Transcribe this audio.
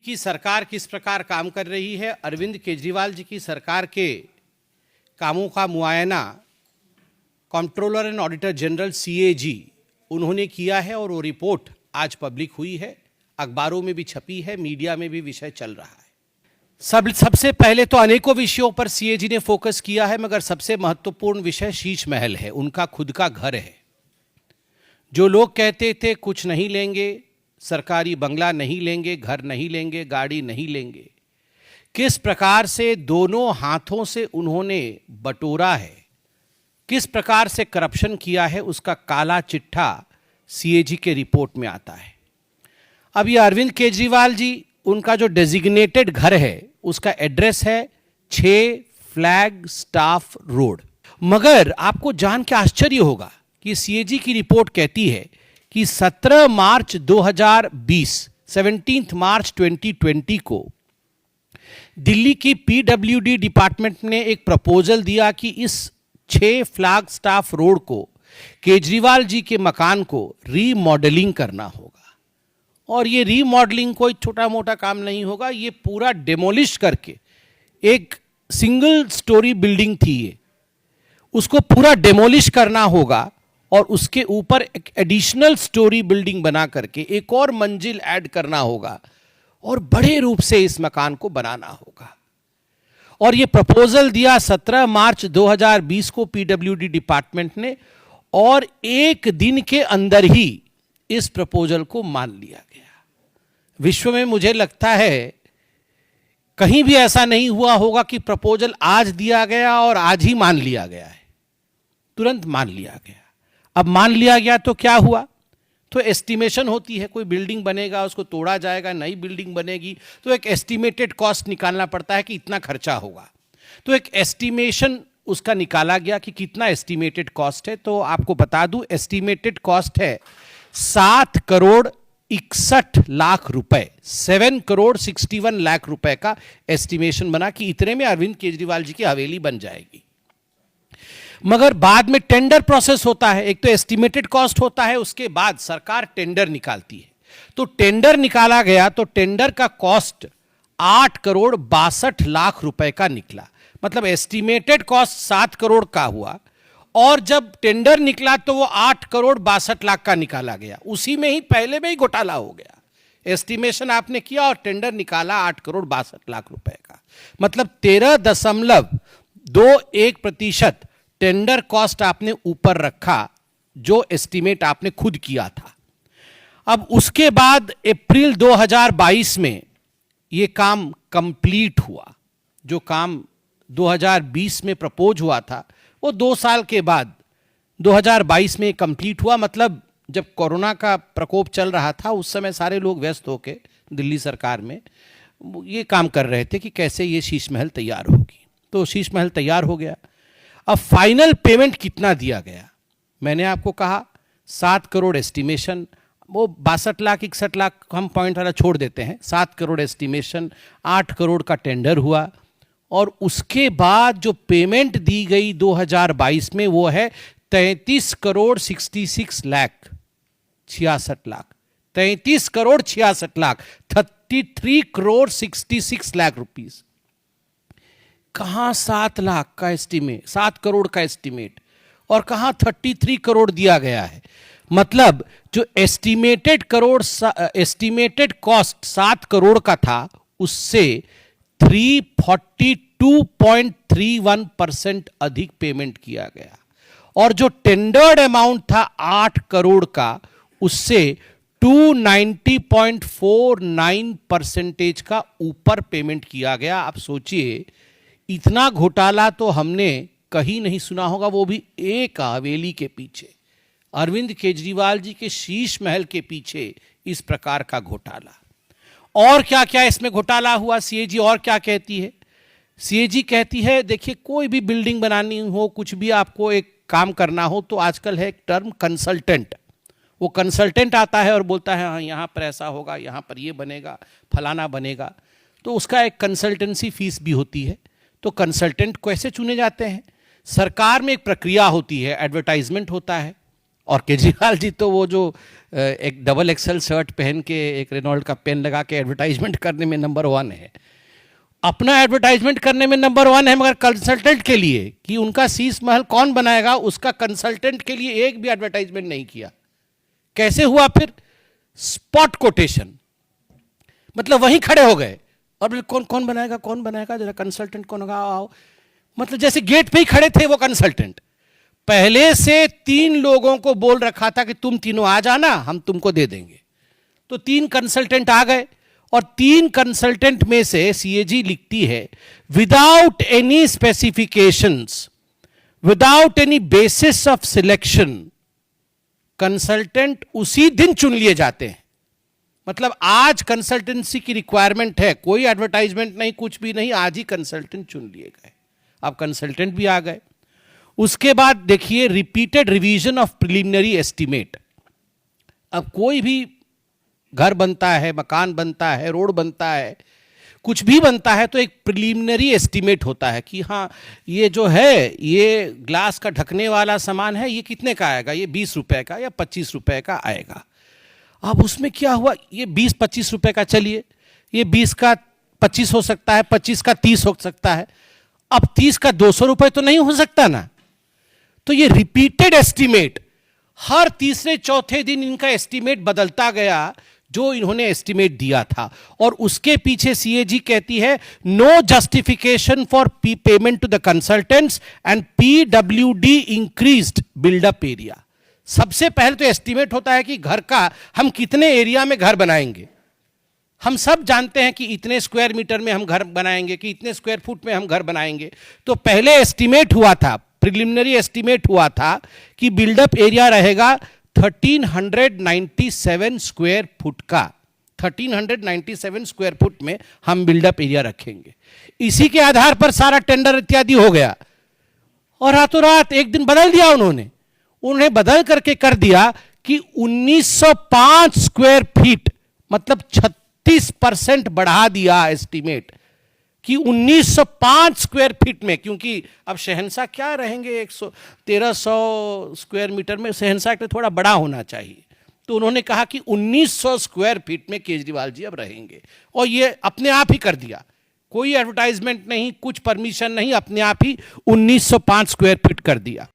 की सरकार किस प्रकार काम कर रही है। अरविंद केजरीवाल जी की सरकार के कामों का मुआयना controller and auditor general CAG उन्होंने किया है और वो रिपोर्ट आज पब्लिक हुई है, अखबारों में भी छपी है, मीडिया में भी विषय चल रहा है। सबसे पहले तो अनेकों विषयों पर CAG ने फोकस किया है, मगर सबसे महत्वपूर्ण विषय शीश महल है, उनका खुद का घर है। जो लोग कहते थे कुछ नहीं लेंगे, सरकारी बंगला नहीं लेंगे, घर नहीं लेंगे, गाड़ी नहीं लेंगे, किस प्रकार से दोनों हाथों से उन्होंने बटोरा है, किस प्रकार से करप्शन किया है, उसका काला चिट्ठा CAG के रिपोर्ट में आता है। अब ये अरविंद केजरीवाल जी, उनका जो डेजिग्नेटेड घर है उसका एड्रेस है 6 फ्लैग स्टाफ रोड। मगर आपको जान के आश्चर्य होगा कि CAG की रिपोर्ट कहती है कि 17 मार्च 2020 17 मार्च 2020 को दिल्ली की PWD डिपार्टमेंट ने एक प्रपोजल दिया कि इस 6 फ्लैग स्टाफ रोड को, केजरीवाल जी के मकान को रीमॉडलिंग करना होगा। और ये रीमॉडलिंग कोई छोटा मोटा काम नहीं होगा, ये पूरा डेमोलिश करके, एक सिंगल स्टोरी बिल्डिंग थी ये, उसको पूरा डेमोलिश करना होगा और उसके ऊपर एक एडिशनल स्टोरी बिल्डिंग बना करके एक और मंजिल ऐड करना होगा और बड़े रूप से इस मकान को बनाना होगा। और ये प्रपोजल दिया 17 मार्च 2020 को PWD डिपार्टमेंट ने, और एक दिन के अंदर ही इस प्रपोजल को मान लिया गया। विश्व में मुझे लगता है कहीं भी ऐसा नहीं हुआ होगा कि प्रपोजल आज दिया गया और आज ही मान लिया गया है, तुरंत मान लिया गया। अब मान लिया गया तो क्या हुआ, तो एस्टिमेशन होती है, कोई बिल्डिंग बनेगा, उसको तोड़ा जाएगा, नई बिल्डिंग बनेगी, तो एक एस्टिमेटेड कॉस्ट निकालना पड़ता है कि इतना खर्चा होगा। तो एक एस्टिमेशन उसका निकाला गया कि कितना एस्टिमेटेड कॉस्ट है। तो आपको बता दूं, एस्टिमेटेड कॉस्ट है 7 करोड़ 61 लाख रुपए, 7 करोड़ 61 लाख रुपए का एस्टिमेशन बना कि इतने में अरविंद केजरीवाल जी की हवेली बन जाएगी। मगर बाद में टेंडर प्रोसेस होता है, एक तो एस्टिमेटेड कॉस्ट होता है, उसके बाद सरकार टेंडर निकालती है। तो टेंडर निकाला गया तो टेंडर का कॉस्ट 8 करोड़ 62 लाख रुपए का निकला। मतलब एस्टिमेटेड कॉस्ट 7 करोड़ का हुआ और जब टेंडर निकला तो वो 8 करोड़ 62 लाख का निकाला गया। उसी में ही पहले में ही घोटाला हो गया। एस्टिमेशन आपने किया और टेंडर निकाला 8 करोड़ 62 लाख रुपए का, मतलब 13.21% टेंडर कॉस्ट आपने ऊपर रखा, जो एस्टिमेट आपने खुद किया था। अब उसके बाद अप्रैल 2022 में ये काम कंप्लीट हुआ। जो काम 2020 में प्रपोज हुआ था वो 2 साल के बाद 2022 में कंप्लीट हुआ। मतलब जब कोरोना का प्रकोप चल रहा था उस समय सारे लोग व्यस्त होकर दिल्ली सरकार में ये काम कर रहे थे कि कैसे ये शीश महल तैयार होगी। तो शीश महल तैयार हो गया। अब फाइनल पेमेंट कितना दिया गया, मैंने आपको कहा 7 करोड़ एस्टिमेशन, वो 62 लाख 61 लाख हम पॉइंट वाला छोड़ देते हैं, 7 करोड़ एस्टिमेशन, 8 करोड़ का टेंडर हुआ और उसके बाद जो पेमेंट दी गई 2022 में वो है 33 करोड़ 66 लाख 66 लाख 33 करोड़ 66 लाख 33 करोड़ 66 लाख रुपीस। कहां 7 लाख का एस्टिमेट, 7 करोड़ का एस्टिमेट, और कहां 33 करोड़ दिया गया है। मतलब जो एस्टिमेटेड कॉस्ट 7 करोड़ का था उससे 342.31% अधिक पेमेंट किया गया, और जो टेंडर्ड अमाउंट था 8 करोड़ का उससे 290.49% का ऊपर पेमेंट किया गया। आप सोचिए, इतना घोटाला तो हमने कहीं नहीं सुना होगा, वो भी एक हवेली के पीछे, अरविंद केजरीवाल जी के शीश महल के पीछे इस प्रकार का घोटाला। और क्या क्या इसमें घोटाला हुआ, CAG और क्या कहती है। CAG कहती है, देखिए कोई भी बिल्डिंग बनानी हो, कुछ भी आपको एक काम करना हो तो आजकल है एक टर्म कंसल्टेंट। वो कंसल्टेंट आता है और बोलता है हाँ यहाँ पर ऐसा होगा, यहाँ पर ये बनेगा, फलाना बनेगा, तो उसका एक कंसल्टेंसी फीस भी होती है। तो कंसल्टेंट कैसे चुने जाते हैं, सरकार में एक प्रक्रिया होती है, एडवर्टाइजमेंट होता है, और केजरीवाल जी तो वो जो एक डबल एक्सेल शर्ट पहन के एक रेनॉल्ड का पेन लगा के एडवर्टाइजमेंट करने में नंबर 1 है, अपना एडवर्टाइजमेंट करने में नंबर 1 है, मगर कंसल्टेंट के लिए कि उनका शीश महल कौन बनाएगा, उसका कंसल्टेंट के लिए एक भी एडवर्टाइजमेंट नहीं किया। कैसे हुआ फिर? स्पॉट कोटेशन, मतलब वहीं खड़े हो गए और बोले कौन कौन बनाएगा, कौन बनाएगा, जरा कंसल्टेंट कौन होगा, आओ। मतलब जैसे गेट पे ही खड़े थे वो कंसल्टेंट। पहले से 3 लोगों को बोल रखा था कि तुम तीनों आ जाना, हम तुमको दे देंगे। तो 3 कंसल्टेंट आ गए और 3 कंसल्टेंट में से सीएजी लिखती है, without any specifications, without any basis of selection, consultant उसी दिन चुन लिए जाते हैं। मतलब आज कंसल्टेंसी की रिक्वायरमेंट है, कोई एडवर्टाइजमेंट नहीं, कुछ भी नहीं, आज ही कंसल्टेंट चुन लिए गए। अब कंसल्टेंट भी आ गए। उसके बाद देखिए repeated revision of preliminary estimate. अब कोई भी घर बनता है, मकान बनता है, रोड बनता है, कुछ भी बनता है तो एक प्रिलिमिनरी एस्टीमेट होता है कि हाँ ये जो है, ये ग्लास का ढकने वाला सामान है, ये कितने का आएगा, ये 20 रुपए का या 25 रुपए का आएगा। अब उसमें क्या हुआ, ये 20-25 रुपए का, चलिए ये 20 का 25 हो सकता है, 25 का 30 हो सकता है, अब 30 का 200 रुपए तो नहीं हो सकता ना। तो ये रिपीटेड एस्टीमेट, हर तीसरे चौथे दिन इनका एस्टीमेट बदलता गया जो इन्होंने एस्टीमेट दिया था। और उसके पीछे सीएजी कहती है, no justification for payment to the consultants and PWD increased buildup area. सबसे पहले तो एस्टीमेट होता है कि घर का हम कितने एरिया में घर बनाएंगे। हम सब जानते हैं कि इतने स्क्वायर मीटर में हम घर बनाएंगे, कि इतने स्क्वायर फुट में हम घर बनाएंगे। तो पहले एस्टीमेट हुआ था, प्रिलिमिनरी एस्टीमेट हुआ था कि बिल्डअप एरिया रहेगा 1397 स्क्वायर फुट का। 1397 स्क्वायर फुट में हम बिल्डअप एरिया रखेंगे। इसी के आधार पर सारा टेंडर इत्यादि हो गया और रातों रात एक दिन बदल दिया उन्होंने बदल करके कर दिया कि 1905 स्क्वायर फीट, मतलब 36% बढ़ा दिया एस्टीमेट कि 1905 स्क्वायर फीट में। क्योंकि अब शहंशाह क्या रहेंगे 1300 स्क्वायर मीटर में, शहंशाह के थोड़ा बड़ा होना चाहिए। तो उन्होंने कहा कि 1900 स्क्वायर फीट में केजरीवाल जी अब रहेंगे, और ये अपने आप ही कर दिया, कोई एडवर्टाइजमेंट नहीं, कुछ परमिशन नहीं, अपने आप ही 1905 स्क्वायर फीट कर दिया।